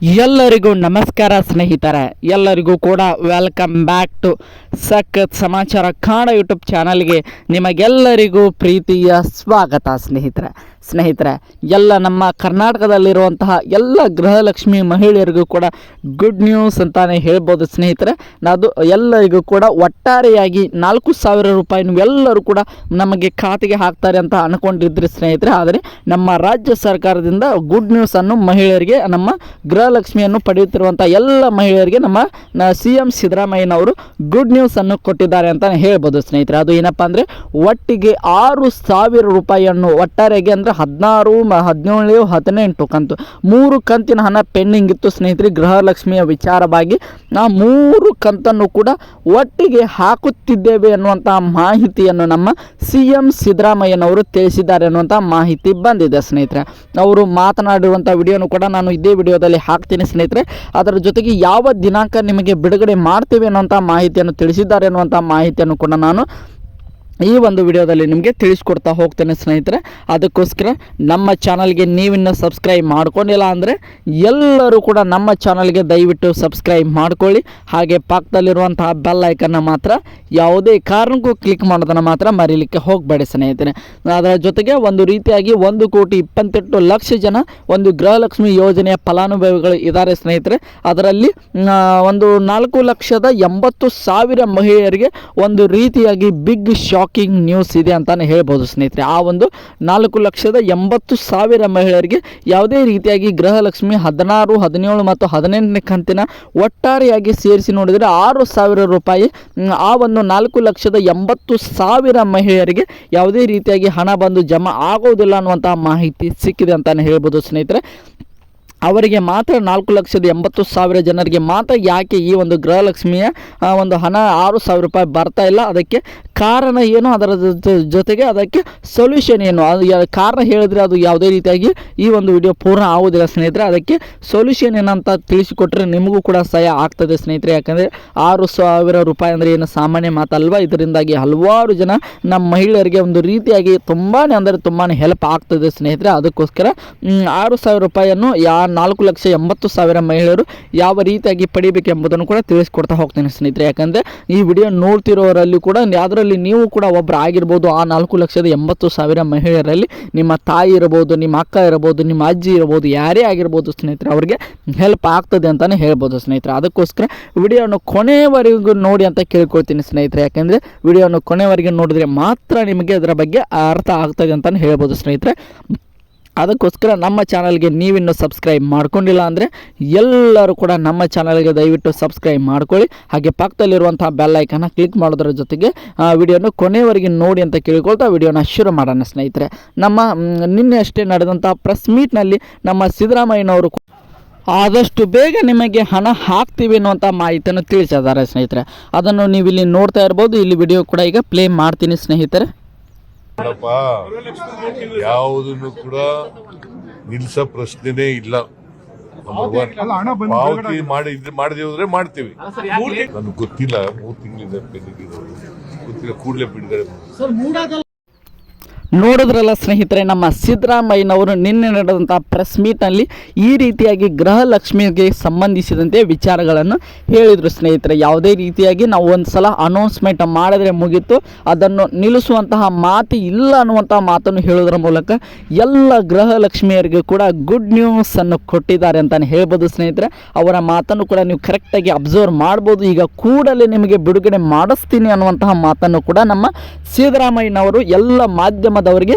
ಎಲ್ಲರಿಗೂ ನಮಸ್ಕಾರ ಸ್ನೇಹಿತರೆ, ಎಲ್ಲರಿಗೂ ಕೂಡ ವೆಲ್ಕಮ್ ಬ್ಯಾಕ್ ಟು ಸಖತ್ ಸಮಾಚಾರ ಕನ್ನಡ ಯೂಟ್ಯೂಬ್ ಚಾನಲ್ಗೆ ನಿಮಗೆಲ್ಲರಿಗೂ ಪ್ರೀತಿಯ ಸ್ವಾಗತ. ಸ್ನೇಹಿತರೆ ಎಲ್ಲ ನಮ್ಮ ಕರ್ನಾಟಕದಲ್ಲಿರುವಂತಹ ಎಲ್ಲ ಗೃಹಲಕ್ಷ್ಮಿ ಮಹಿಳೆಯರಿಗೂ ಕೂಡ ಗುಡ್ ನ್ಯೂಸ್ ಅಂತಾನೆ ಹೇಳ್ಬೋದು ಸ್ನೇಹಿತರೆ. ಅದು ಎಲ್ಲರಿಗೂ ಕೂಡ ಒಟ್ಟಾರೆಯಾಗಿ 4,000 ರೂಪಾಯಿ ಎಲ್ಲರೂ ಕೂಡ ನಮಗೆ ಖಾತೆಗೆ ಹಾಕ್ತಾರೆ ಅಂತ ಅನ್ಕೊಂಡಿದ್ರಿ ಸ್ನೇಹಿತರೆ. ಆದರೆ ನಮ್ಮ ರಾಜ್ಯ ಸರ್ಕಾರದಿಂದ ಗುಡ್ ನ್ಯೂಸ್ ಅನ್ನು ಮಹಿಳೆಯರಿಗೆ, ನಮ್ಮ ಗೃಹಲಕ್ಷ್ಮಿಯನ್ನು ಪಡೆಯುತ್ತಿರುವಂಥ ಎಲ್ಲ ಮಹಿಳೆಯರಿಗೆ ನಮ್ಮ CM ಸಿದ್ದರಾಮಯ್ಯನವರು ಗುಡ್ ನ್ಯೂಸ್ ಅನ್ನು ಕೊಟ್ಟಿದ್ದಾರೆ ಅಂತ ಹೇಳ್ಬೋದು ಸ್ನೇಹಿತರೆ. ಅದು ಏನಪ್ಪ ಅಂದರೆ ಒಟ್ಟಿಗೆ 6,000 ರೂಪಾಯಿಯನ್ನು ಒಟ್ಟಾರೆಯಾಗಿ ಅಂದರೆ 16, 17, 18 ಕಂತು 3 ಕಂತಿನ ಹಣ ಪೆಂಡಿಂಗ್ ಇತ್ತು ಸ್ನೇಹಿತರೆ. ಗೃಹಲಕ್ಷ್ಮಿಯ ವಿಚಾರವಾಗಿ ನಾವು 3 ಕಂತನ್ನು ಕೂಡ ಒಟ್ಟಿಗೆ ಹಾಕುತ್ತಿದ್ದೇವೆ ಅನ್ನುವಂಥ ಮಾಹಿತಿಯನ್ನು ನಮ್ಮ CM ಸಿದ್ದರಾಮಯ್ಯನವರು ತಿಳಿಸಿದ್ದಾರೆ ಅನ್ನುವಂಥ ಮಾಹಿತಿ ಬಂದಿದೆ ಸ್ನೇಹಿತರೆ. ಅವರು ಮಾತನಾಡಿರುವಂಥ ವಿಡಿಯೋನು ಕೂಡ ನಾನು ಇದೇ ವಿಡಿಯೋದಲ್ಲಿ ಹಾಕ್ತೀನಿ ಸ್ನೇಹಿತರೆ. ಅದರ ಜೊತೆಗೆ ಯಾವ ದಿನಾಂಕ ನಿಮಗೆ ಬಿಡುಗಡೆ ಮಾಡ್ತೇವೆ ಅನ್ನುವಂಥ ಮಾಹಿತಿಯನ್ನು ತಿಳಿಸಿದ್ದಾರೆ ಅನ್ನುವಂಥ ಮಾಹಿತಿಯನ್ನು ಕೂಡ ನಾನು ಈ ಒಂದು ವಿಡಿಯೋದಲ್ಲಿ ನಿಮಗೆ ತಿಳಿಸ್ಕೊಡ್ತಾ ಹೋಗ್ತೇನೆ ಸ್ನೇಹಿತರೆ. ಅದಕ್ಕೋಸ್ಕರ ನಮ್ಮ ಚಾನಲ್ಗೆ ನೀವಿನ್ನೂ ಸಬ್ಸ್ಕ್ರೈಬ್ ಮಾಡ್ಕೊಂಡಿಲ್ಲ ಅಂದರೆ ಎಲ್ಲರೂ ಕೂಡ ನಮ್ಮ ಚಾನಲ್ಗೆ ದಯವಿಟ್ಟು ಸಬ್ಸ್ಕ್ರೈಬ್ ಮಾಡ್ಕೊಳ್ಳಿ. ಹಾಗೆ ಪಕ್ಕದಲ್ಲಿರುವಂತಹ ಬೆಲ್ ಐಕನ್ನ ಮಾತ್ರ ಯಾವುದೇ ಕಾರಣಕ್ಕೂ ಕ್ಲಿಕ್ ಮಾಡೋದನ್ನು ಮಾತ್ರ ಮರೀಲಿಕ್ಕೆ ಹೋಗಬೇಡಿ ಸ್ನೇಹಿತರೆ. ಅದರ ಜೊತೆಗೆ ಒಂದು ರೀತಿಯಾಗಿ 1,28,00,000 ಜನ ಒಂದು ಗೃಹಲಕ್ಷ್ಮಿ ಯೋಜನೆಯ ಫಲಾನುಭವಿಗಳು ಇದ್ದಾರೆ ಸ್ನೇಹಿತರೆ. ಅದರಲ್ಲಿ ಒಂದು 4,80,000 ಮಹಿಳೆಯರಿಗೆ ಒಂದು ರೀತಿಯಾಗಿ ಬಿಗ್ ಶಾಕಿಂಗ್ ನ್ಯೂಸ್ ಇದೆ ಅಂತಾನೆ ಹೇಳ್ಬೋದು ಸ್ನೇಹಿತರೆ. ಆ ಒಂದು 4,80,000 ಮಹಿಳೆಯರಿಗೆ ಯಾವುದೇ ರೀತಿಯಾಗಿ ಗೃಹಲಕ್ಷ್ಮಿ 16, 17 ಮತ್ತು 18ನೇ ಕಂತಿನ ಒಟ್ಟಾರೆಯಾಗಿ ಸೇರಿಸಿ ನೋಡಿದರೆ 6,000 ರೂಪಾಯಿ ಆ ಒಂದು 4,80,000 ಮಹಿಳೆಯರಿಗೆ ಯಾವುದೇ ರೀತಿಯಾಗಿ ಹಣ ಬಂದು ಜಮಾ ಆಗೋದಿಲ್ಲ ಅನ್ನುವಂತಹ ಮಾಹಿತಿ ಸಿಕ್ಕಿದೆ ಅಂತಾನೆ ಹೇಳ್ಬೋದು ಸ್ನೇಹಿತರೆ. ಅವರಿಗೆ ಮಾತ್ರ 4,80,000 ಜನರಿಗೆ ಮಾತ್ರ ಯಾಕೆ ಈ ಒಂದು ಗೃಹಲಕ್ಷ್ಮಿಯ ಒಂದು ಹಣ 6,000 ರೂಪಾಯಿ ಬರ್ತಾ ಇಲ್ಲ, ಅದಕ್ಕೆ ಕಾರಣ ಏನು, ಅದರ ಜೊತೆಗೆ ಅದಕ್ಕೆ ಸೊಲ್ಯೂಷನ್ ಏನು, ಅದು ಕಾರಣ ಹೇಳಿದರೆ ಅದು ಯಾವುದೇ ರೀತಿಯಾಗಿ ಈ ಒಂದು ವಿಡಿಯೋ ಪೂರ್ಣ ಆಗೋದಿಲ್ಲ ಸ್ನೇಹಿತರೆ. ಅದಕ್ಕೆ ಸೊಲ್ಯೂಷನ್ ಏನಂತ ತಿಳಿಸಿಕೊಟ್ರೆ ನಿಮಗೂ ಕೂಡ ಸಹಾಯ ಆಗ್ತದೆ ಸ್ನೇಹಿತರೆ. ಯಾಕಂದರೆ 6,000 ರೂಪಾಯಿ ಅಂದರೆ ಏನು ಸಾಮಾನ್ಯ ಮಾತಲ್ವಾ. ಇದರಿಂದಾಗಿ ಹಲವಾರು ಜನ ನಮ್ಮ ಮಹಿಳೆಯರಿಗೆ ಒಂದು ರೀತಿಯಾಗಿ ತುಂಬಾ ಹೆಲ್ಪ್ ಆಗ್ತದೆ ಸ್ನೇಹಿತರೆ. ಅದಕ್ಕೋಸ್ಕರ 6,000 ರೂಪಾಯಿಯನ್ನು 4,80,000 ಮಹಿಳೆಯರು ಯಾವ ರೀತಿಯಾಗಿ ಪಡಿಬೇಕೆಂಬುದನ್ನು ಕೂಡ ತಿಳಿಸ್ಕೊಡ್ತಾ ಹೋಗ್ತೇನೆ ಸ್ನೇಹಿತರೆ. ಯಾಕಂದರೆ ಈ ವಿಡಿಯೋ ನೋಡ್ತಿರೋರಲ್ಲಿ ಕೂಡ ಅದರಲ್ಲಿ ನೀವು ಕೂಡ ಒಬ್ಬರು ಆಗಿರ್ಬೋದು. ಆ 4,80,000 ಮಹಿಳೆಯರಲ್ಲಿ ನಿಮ್ಮ ತಾಯಿ ಇರ್ಬೋದು, ನಿಮ್ಮ ಅಕ್ಕ ಇರ್ಬೋದು, ನಿಮ್ಮ ಅಜ್ಜಿ ಇರ್ಬೋದು, ಯಾರೇ ಆಗಿರ್ಬೋದು ಸ್ನೇಹಿತರೆ, ಅವರಿಗೆ ಹೆಲ್ಪ್ ಆಗ್ತದೆ ಅಂತಲೇ ಹೇಳ್ಬೋದು ಸ್ನೇಹಿತರೆ. ಅದಕ್ಕೋಸ್ಕರ ವಿಡಿಯೋವನ್ನು ಕೊನೆಯವರೆಗೂ ನೋಡಿ ಅಂತ ಕೇಳ್ಕೊಳ್ತೀನಿ ಸ್ನೇಹಿತರೆ. ಯಾಕಂದರೆ ವಿಡಿಯೋವನ್ನು ಕೊನೆಯವರೆಗೆ ನೋಡಿದ್ರೆ ಮಾತ್ರ ನಿಮಗೆ ಅದರ ಬಗ್ಗೆ ಅರ್ಥ ಆಗ್ತದೆ ಅಂತಲೇ ಹೇಳ್ಬೋದು ಸ್ನೇಹಿತರೆ. ಅದಕ್ಕೋಸ್ಕರ ನಮ್ಮ ಚಾನಲ್ಗೆ ನೀವಿನ್ನೂ ಸಬ್ಸ್ಕ್ರೈಬ್ ಮಾಡ್ಕೊಂಡಿಲ್ಲ ಅಂದರೆ ಎಲ್ಲರೂ ಕೂಡ ನಮ್ಮ ಚಾನಲ್ಗೆ ದಯವಿಟ್ಟು ಸಬ್ಸ್ಕ್ರೈಬ್ ಮಾಡ್ಕೊಳ್ಳಿ. ಹಾಗೆ ಪಕ್ಕದಲ್ಲಿರುವಂಥ ಬೆಲ್ ಐಕನ್ನ ಕ್ಲಿಕ್ ಮಾಡೋದ್ರ ಜೊತೆಗೆ ವಿಡಿಯೋನ ಕೊನೆಯವರೆಗೆ ನೋಡಿ ಅಂತ ಕೇಳ್ಕೊಳ್ತಾ ವಿಡಿಯೋನ ಶುರು ಮಾಡೋಣ ಸ್ನೇಹಿತರೆ. ನಮ್ಮ ನಿನ್ನೆ ಅಷ್ಟೇ ನಡೆದಂಥ ಪ್ರೆಸ್ ಮೀಟ್ನಲ್ಲಿ ನಮ್ಮ ಸಿದ್ದರಾಮಯ್ಯನವರು ಆದಷ್ಟು ಬೇಗ ನಿಮಗೆ ಹಣ ಹಾಕ್ತೀವಿ ಅನ್ನುವಂಥ ಮಾಹಿತಿಯನ್ನು ತಿಳಿಸಿದ್ದಾರೆ ಸ್ನೇಹಿತರೆ. ಅದನ್ನು ನೀವು ಇಲ್ಲಿ ನೋಡ್ತಾ ಇರ್ಬೋದು. ಇಲ್ಲಿ ವಿಡಿಯೋ ಕೂಡ ಈಗ ಪ್ಲೇ ಮಾಡ್ತೀನಿ ಸ್ನೇಹಿತರೆ. ಯಾವುದನ್ನು ಕೂಡ ನಿಲ್ಸೋ ಪ್ರಶ್ನೆನೇ ಇಲ್ಲ. ಪಾವತಿ ಮಾಡಿದ್ರೆ ಮಾಡ್ತೀವಿ. ನನಗೆ ಗೊತ್ತಿಲ್ಲ, 3 ತಿಂಗಳಿಂದ ಗೊತ್ತಿಲ್ಲ, ಕೂಡಲೇ ಬಿಡುಗಡೆ. ನೋಡಿದ್ರಲ್ಲ ಸ್ನೇಹಿತರೆ, ನಮ್ಮ ಸಿದ್ದರಾಮಯ್ಯನವರು ನಿನ್ನೆ ನಡೆದಂಥ ಪ್ರೆಸ್ ಮೀಟ್ನಲ್ಲಿ ಈ ರೀತಿಯಾಗಿ ಗೃಹಲಕ್ಷ್ಮಿಗೆ ಸಂಬಂಧಿಸಿದಂತೆ ವಿಚಾರಗಳನ್ನು ಹೇಳಿದರು ಸ್ನೇಹಿತರೆ. ಯಾವುದೇ ರೀತಿಯಾಗಿ ನಾವು ಒಂದು ಸಲ ಅನೌನ್ಸ್ಮೆಂಟ್ ಮಾಡಿದ್ರೆ ಮುಗೀತು, ಅದನ್ನು ನಿಲ್ಲಿಸುವಂತಹ ಮಾತು ಇಲ್ಲ ಅನ್ನುವಂಥ ಮಾತನ್ನು ಹೇಳೋದ್ರ ಮೂಲಕ ಎಲ್ಲ ಗೃಹಲಕ್ಷ್ಮಿಯರಿಗೆ ಕೂಡ ಗುಡ್ ನ್ಯೂಸನ್ನು ಕೊಟ್ಟಿದ್ದಾರೆ ಅಂತಲೇ ಹೇಳ್ಬೋದು ಸ್ನೇಹಿತರೆ. ಅವರ ಮಾತನ್ನು ಕೂಡ ನೀವು ಕರೆಕ್ಟಾಗಿ ಅಬ್ಸರ್ವ್ ಮಾಡ್ಬೋದು. ಈಗ ಕೂಡಲೇ ನಿಮಗೆ ಬಿಡುಗಡೆ ಮಾಡಿಸ್ತೀನಿ ಅನ್ನುವಂತಹ ಮಾತನ್ನು ಕೂಡ ನಮ್ಮ ಸಿದ್ದರಾಮಯ್ಯನವರು ಎಲ್ಲ ಮಾಧ್ಯಮದವರಿಗೆ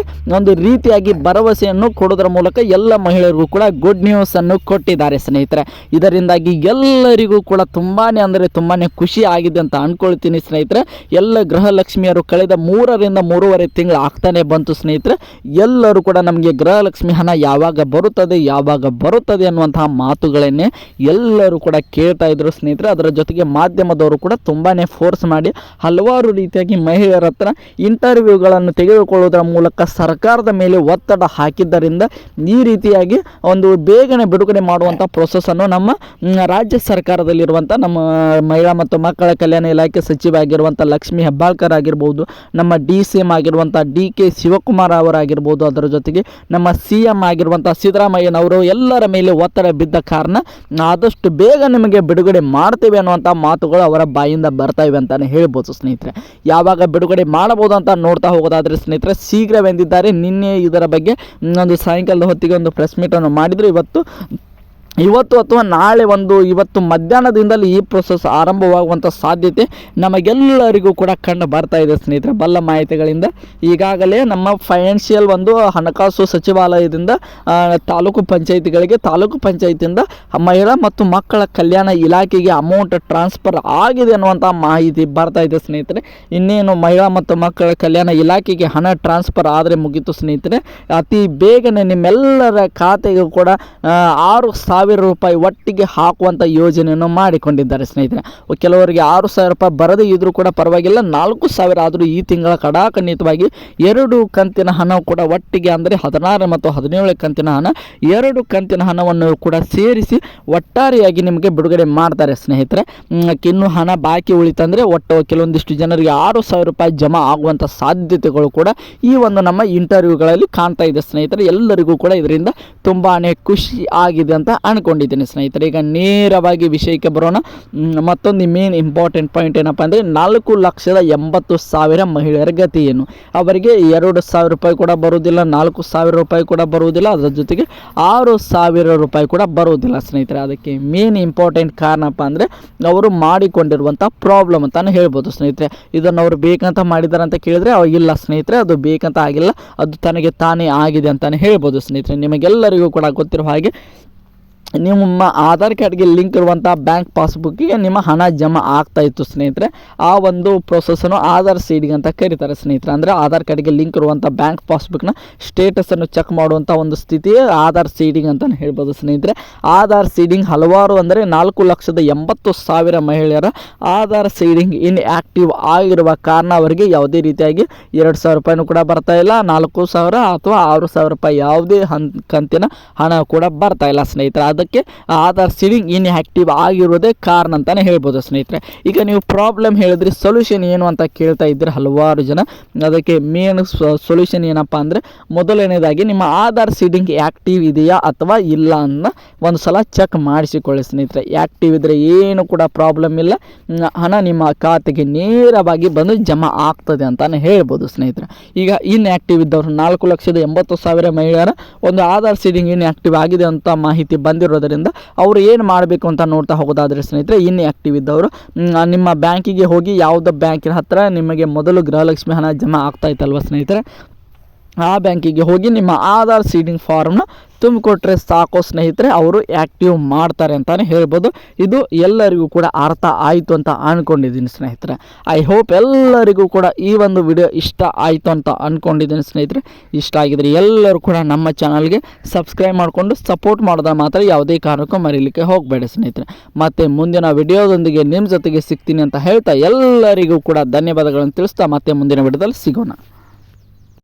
ಒಂದು ರೀತಿಯಾಗಿ ಭರವಸೆಯನ್ನು ಕೊಡೋದ್ರ ಮೂಲಕ ಎಲ್ಲ ಮಹಿಳೆಯರಿಗೂ ಕೂಡ ಗುಡ್ ನ್ಯೂಸ್ ಅನ್ನು ಕೊಟ್ಟಿದ್ದಾರೆ ಸ್ನೇಹಿತರೆ. ಇದರಿಂದಾಗಿ ಎಲ್ಲರಿಗೂ ಕೂಡ ತುಂಬಾ ಖುಷಿ ಆಗಿದೆ ಅಂತ ಅಂದ್ಕೊಳ್ತೀನಿ ಸ್ನೇಹಿತರೆ. ಎಲ್ಲ ಗೃಹಲಕ್ಷ್ಮಿಯರು ಕಳೆದ 3 ರಿಂದ 3.5 ತಿಂಗಳು ಆಗ್ತಾನೆ ಬಂತು ಸ್ನೇಹಿತರೆ. ಎಲ್ಲರೂ ಕೂಡ ನಮಗೆ ಗೃಹಲಕ್ಷ್ಮಿ ಹಣ ಯಾವಾಗ ಬರುತ್ತದೆ ಅನ್ನುವಂತಹ ಮಾತುಗಳನ್ನೇ ಎಲ್ಲರೂ ಕೂಡ ಕೇಳ್ತಾ ಇದ್ರು ಸ್ನೇಹಿತರೆ. ಅದರ ಜೊತೆಗೆ ಮಾಧ್ಯಮದವರು ಕೂಡ ತುಂಬಾ ಫೋರ್ಸ್ ಮಾಡಿ ಹಲವಾರು ರೀತಿಯಾಗಿ ಮಹಿಳೆಯರ ಹತ್ರ ಇಂಟರ್ವ್ಯೂಗಳನ್ನು ತೆಗೆದುಕೊಳ್ಳುವುದರ ಮೂಲಕ ಸರ್ಕಾರದ ಮೇಲೆ ಒತ್ತಡ ಹಾಕಿದ್ದರಿಂದ ಈ ರೀತಿಯಾಗಿ ಒಂದು ಬೇಗನೆ ಬಿಡುಗಡೆ ಮಾಡುವಂಥ ಪ್ರೊಸೆಸನ್ನು ನಮ್ಮ ರಾಜ್ಯ ಸರ್ಕಾರದಲ್ಲಿರುವಂಥ ನಮ್ಮ ಮಹಿಳಾ ಮತ್ತು ಮಕ್ಕಳ ಕಲ್ಯಾಣ ಇಲಾಖೆ ಸಚಿವ ಆಗಿರುವಂಥ ಲಕ್ಷ್ಮೀ ಹೆಬ್ಬಾಳ್ಕರ್ ಆಗಿರ್ಬೋದು, ನಮ್ಮ DCM ಆಗಿರುವಂಥ DK ಶಿವಕುಮಾರ್ ಅವರಾಗಿರ್ಬೋದು, ಅದರ ಜೊತೆಗೆ ನಮ್ಮ CM ಆಗಿರುವಂಥ ಸಿದ್ದರಾಮಯ್ಯನವರು ಎಲ್ಲರ ಮೇಲೆ ಒತ್ತಡ ಬಿದ್ದ ಕಾರಣ ಆದಷ್ಟು ಬೇಗ ನಿಮಗೆ ಬಿಡುಗಡೆ ಮಾಡ್ತೇವೆ ಅನ್ನುವಂಥ ಮಾತುಗಳು ಅವರ ಬಾಯಿಂದ ಬರ್ತಾ ಇವೆ ಅಂತಲೇ ಹೇಳ್ಬೋದು ಸ್ನೇಹಿತರೆ. ಯಾವಾಗ ಬಿಡುಗಡೆ ಮಾಡಬಹುದು ಅಂತ ನೋಡ್ತಾ ಹೋಗೋದಾದರೆ ಸ್ನೇಹಿತರೆ, ಶೀಘ್ರವೆಂದಿದ್ದಾರೆ. ನಿನ್ನೆ ಇದರ ಬಗ್ಗೆ ಒಂದು ಸಾಯಂಕಾಲದ ಹೊತ್ತಿಗೆ ಒಂದು ಪ್ರೆಸ್ ಮೀಟನ್ನು ಮಾಡಿದರು. ಇವತ್ತು ಅಥವಾ ನಾಳೆ ಇವತ್ತು ಮಧ್ಯಾಹ್ನದಿಂದಲೇ ಈ ಪ್ರೊಸೆಸ್ ಆರಂಭವಾಗುವಂಥ ಸಾಧ್ಯತೆ ನಮಗೆಲ್ಲರಿಗೂ ಕೂಡ ಕಂಡು ಬರ್ತಾ ಇದೆ ಸ್ನೇಹಿತರೆ. ಬಲ್ಲ ಮಾಹಿತಿಗಳಿಂದ ಈಗಾಗಲೇ ನಮ್ಮ ಫೈನಾನ್ಷಿಯಲ್ ಹಣಕಾಸು ಸಚಿವಾಲಯದಿಂದ ತಾಲೂಕು ಪಂಚಾಯಿತಿಯಿಂದ ಮಹಿಳಾ ಮತ್ತು ಮಕ್ಕಳ ಕಲ್ಯಾಣ ಇಲಾಖೆಗೆ ಅಮೌಂಟ್ ಟ್ರಾನ್ಸ್ಫರ್ ಆಗಿದೆ ಅನ್ನುವಂಥ ಮಾಹಿತಿ ಬರ್ತಾ ಇದೆ ಸ್ನೇಹಿತರೆ. ಇನ್ನೇನು ಮಹಿಳಾ ಮತ್ತು ಮಕ್ಕಳ ಕಲ್ಯಾಣ ಇಲಾಖೆಗೆ ಹಣ ಟ್ರಾನ್ಸ್ಫರ್ ಆದರೆ ಮುಗೀತು ಸ್ನೇಹಿತರೆ. ಅತಿ ಬೇಗನೆ ನಿಮ್ಮೆಲ್ಲರ ಖಾತೆಗೂ ಕೂಡ 6,000 ರೂಪಾಯಿ ಒಟ್ಟಿಗೆ ಹಾಕುವಂಥ ಯೋಜನೆಯನ್ನು ಮಾಡಿಕೊಂಡಿದ್ದಾರೆ ಸ್ನೇಹಿತರೆ. ಕೆಲವರಿಗೆ 6,000 ರೂಪಾಯಿ ಬರದೇ ಇದ್ರೂ ಕೂಡ ಪರವಾಗಿಲ್ಲ, 4,000 ಆದರೂ ಈ ತಿಂಗಳ ಕಡಾಖಂಡಿತವಾಗಿ 2 ಕಂತಿನ ಹಣ ಕೂಡ ಒಟ್ಟಿಗೆ, ಅಂದರೆ 16 ಮತ್ತು 17 ಕಂತಿನ ಹಣ, 2 ಕಂತಿನ ಹಣವನ್ನು ಕೂಡ ಸೇರಿಸಿ ಒಟ್ಟಾರೆಯಾಗಿ ನಿಮಗೆ ಬಿಡುಗಡೆ ಮಾಡ್ತಾರೆ ಸ್ನೇಹಿತರೆ. ಇನ್ನು ಹಣ ಬಾಕಿ ಉಳಿತಂದರೆ ಒಟ್ಟು ಕೆಲವೊಂದಿಷ್ಟು ಜನರಿಗೆ 6,000 ರೂಪಾಯಿ ಜಮಾ ಆಗುವಂಥ ಸಾಧ್ಯತೆಗಳು ಕೂಡ ಈ ನಮ್ಮ ಇಂಟರ್ವ್ಯೂಗಳಲ್ಲಿ ಕಾಣ್ತಾ ಇದೆ ಸ್ನೇಹಿತರೆ. ಎಲ್ಲರಿಗೂ ಕೂಡ ಇದರಿಂದ ತುಂಬಾ ಖುಷಿ ಆಗಿದೆ ಅಂತ ಅನ್ಕೊಂಡಿದ್ದೀನಿ ಸ್ನೇಹಿತರೆ. ಈಗ ನೇರವಾಗಿ ವಿಷಯಕ್ಕೆ ಬರೋಣ. ಮತ್ತೊಂದು ಮೇನ್ ಇಂಪಾರ್ಟೆಂಟ್ ಪಾಯಿಂಟ್ ಏನಪ್ಪ ಅಂದರೆ 4,80,000 ಮಹಿಳೆಯರ ಗತಿ ಏನು? ಅವರಿಗೆ 2,000 ರೂಪಾಯಿ ಕೂಡ ಬರುವುದಿಲ್ಲ, 4,000 ರೂಪಾಯಿ ಕೂಡ ಬರುವುದಿಲ್ಲ, ಅದರ ಜೊತೆಗೆ 6,000 ರೂಪಾಯಿ ಕೂಡ ಬರುವುದಿಲ್ಲ ಸ್ನೇಹಿತರೆ. ಅದಕ್ಕೆ ಮೇನ್ ಇಂಪಾರ್ಟೆಂಟ್ ಕಾರಣಪ್ಪ ಅಂದರೆ ಅವರು ಮಾಡಿಕೊಂಡಿರುವಂಥ ಪ್ರಾಬ್ಲಮ್ ಅಂತಾನೆ ಹೇಳ್ಬೋದು ಸ್ನೇಹಿತರೆ. ಇದನ್ನು ಅವರು ಬೇಕಂತ ಮಾಡಿದ್ದಾರೆ ಅಂತ ಕೇಳಿದರೆ ಇಲ್ಲ ಸ್ನೇಹಿತರೆ, ಅದು ಬೇಕಂತ ಆಗಿಲ್ಲ, ಅದು ತನಗೆ ತಾನೇ ಆಗಿದೆ ಅಂತಲೇ ಹೇಳ್ಬೋದು ಸ್ನೇಹಿತರೆ. ನಿಮಗೆಲ್ಲರಿಗೂ ಕೂಡ ಗೊತ್ತಿರೋ ಹಾಗೆ ನಿಮ್ಮ ಆಧಾರ್ ಕಾರ್ಡ್ಗೆ ಲಿಂಕ್ ಇರುವಂಥ ಬ್ಯಾಂಕ್ ಪಾಸ್ಬುಕ್ಕಿಗೆ ನಿಮ್ಮ ಹಣ ಜಮಾ ಆಗ್ತಾ ಇತ್ತು ಸ್ನೇಹಿತರೆ. ಆ ಒಂದು ಪ್ರೊಸೆಸನ್ನು ಆಧಾರ್ ಸೀಡಿಂಗ್ ಅಂತ ಕರೀತಾರೆ ಸ್ನೇಹಿತರೆ. ಅಂದರೆ ಆಧಾರ್ ಕಾರ್ಡ್ಗೆ ಲಿಂಕ್ ಇರುವಂಥ ಬ್ಯಾಂಕ್ ಪಾಸ್ಬುಕ್ನ ಸ್ಟೇಟಸನ್ನು ಚೆಕ್ ಮಾಡುವಂಥ ಒಂದು ಸ್ಥಿತಿಯೇ ಆಧಾರ್ ಸೀಡಿಂಗ್ ಅಂತಲೇ ಹೇಳ್ಬೋದು ಸ್ನೇಹಿತರೆ. ಆಧಾರ್ ಸೀಡಿಂಗ್ ಹಲವಾರು, ಅಂದರೆ 4,80,000 ಮಹಿಳೆಯರ ಆಧಾರ್ ಸೀಡಿಂಗ್ ಇನ್ಆಕ್ಟಿವ್ ಆಗಿರುವ ಕಾರಣ ಅವರಿಗೆ ಯಾವುದೇ ರೀತಿಯಾಗಿ 2,000 ರೂಪಾಯಿನೂ ಕೂಡ ಬರ್ತಾ ಇಲ್ಲ, 4,000 ಅಥವಾ 6,000 ರೂಪಾಯಿ ಯಾವುದೇ ಕಂತಿನ ಹಣ ಕೂಡ ಬರ್ತಾ ಇಲ್ಲ ಸ್ನೇಹಿತರೆ. ಅದಕ್ಕೆ ಆಧಾರ್ ಸೀಡಿಂಗ್ ಇನ್ಆಕ್ಟಿವ್ ಆಗಿರೋದೇ ಕಾರಣ ಅಂತಾನೆ ಹೇಳ್ಬೋದು ಸ್ನೇಹಿತರೆ. ಈಗ ನೀವು ಪ್ರಾಬ್ಲಮ್ ಹೇಳಿದ್ರಿ, ಸೊಲ್ಯೂಷನ್ ಏನು ಅಂತ ಕೇಳ್ತಾ ಇದ್ದೀರಿ ಹಲವಾರು ಜನ. ಅದಕ್ಕೆ ಮೇನ್ ಸೊಲ್ಯೂಷನ್ ಏನಪ್ಪ ಅಂದರೆ, ಮೊದಲನೇದಾಗಿ ನಿಮ್ಮ ಆಧಾರ್ ಸೀಡಿಂಗ್ ಆ್ಯಕ್ಟಿವ್ ಇದೆಯಾ ಅಥವಾ ಇಲ್ಲ ಅಂತ ಒಂದು ಸಲ ಚೆಕ್ ಮಾಡಿಸಿಕೊಳ್ಳಿ ಸ್ನೇಹಿತರೆ. ಆ್ಯಕ್ಟಿವ್ ಇದ್ದರೆ ಏನು ಕೂಡ ಪ್ರಾಬ್ಲಮ್ ಇಲ್ಲ, ಹಣ ನಿಮ್ಮ ಖಾತೆಗೆ ನೇರವಾಗಿ ಬಂದು ಜಮಾ ಆಗ್ತದೆ ಅಂತಾನೆ ಹೇಳ್ಬೋದು ಸ್ನೇಹಿತರೆ. ಈಗ ಇನ್ಆಕ್ಟಿವ್ ಇದ್ದವರು 4,80,000 ಮಹಿಳೆಯರ ಒಂದು ಆಧಾರ್ ಸೀಡಿಂಗ್ ಇನ್ಆಕ್ಟಿವ್ ಆಗಿದೆ ಅಂತ ಮಾಹಿತಿ ಬಂದಿರೋದರಿಂದ ಅವರು ಏನು ಮಾಡಬೇಕು ಅಂತ ನೋಡ್ತಾ ಹೋಗೋದಾದರೆ ಸ್ನೇಹಿತರೆ, ಇನ್ಆಕ್ಟಿವ್ ಇದ್ದವರು ನಿಮ್ಮ ಬ್ಯಾಂಕಿಗೆ ಹೋಗಿ, ಯಾವುದೋ ಬ್ಯಾಂಕಿನ ಹತ್ತಿರ ನಿಮಗೆ ಮೊದಲು ಗೃಹಲಕ್ಷ್ಮಿ ಹಣ ಜಮಾ ಆಗ್ತಾ ಇತ್ತಲ್ವ ಸ್ನೇಹಿತರೆ, ಆ ಬ್ಯಾಂಕಿಗೆ ಹೋಗಿ ನಿಮ್ಮ ಆಧಾರ್ ಸೀಡಿಂಗ್ ಫಾರ್ಮ್ನ ತುಂಬಿಕೊಟ್ರೆ ಸಾಕು ಸ್ನೇಹಿತರೆ, ಅವರು ಆ್ಯಕ್ಟಿವ್ ಮಾಡ್ತಾರೆ ಅಂತಲೇ ಹೇಳ್ಬೋದು. ಇದು ಎಲ್ಲರಿಗೂ ಕೂಡ ಅರ್ಥ ಆಯಿತು ಅಂತ ಅಂದ್ಕೊಂಡಿದ್ದೀನಿ ಸ್ನೇಹಿತರೆ. ಐ ಹೋಪ್ ಎಲ್ಲರಿಗೂ ಕೂಡ ಈ ಒಂದು ವಿಡಿಯೋ ಇಷ್ಟ ಆಯಿತು ಅಂತ ಅಂದ್ಕೊಂಡಿದ್ದೀನಿ ಸ್ನೇಹಿತರೆ. ಇಷ್ಟ ಆಗಿದ್ರೆ ಎಲ್ಲರೂ ಕೂಡ ನಮ್ಮ ಚಾನಲ್ಗೆ ಸಬ್ಸ್ಕ್ರೈಬ್ ಮಾಡಿಕೊಂಡು ಸಪೋರ್ಟ್ ಮಾಡಿದ್ರೆ ಮಾತ್ರ ಯಾವುದೇ ಕಾರಣಕ್ಕೂ ಮರೀಲಿಕ್ಕೆ ಹೋಗಬೇಡಿ ಸ್ನೇಹಿತರೆ. ಮತ್ತು ಮುಂದಿನ ವಿಡಿಯೋದೊಂದಿಗೆ ನಿಮ್ಮ ಜೊತೆಗೆ ಸಿಗ್ತೀನಿ ಅಂತ ಹೇಳ್ತಾ ಎಲ್ಲರಿಗೂ ಕೂಡ ಧನ್ಯವಾದಗಳನ್ನು ತಿಳಿಸ್ತಾ ಮತ್ತೆ ಮುಂದಿನ ವಿಡಿಯೋದಲ್ಲಿ ಸಿಗೋಣ.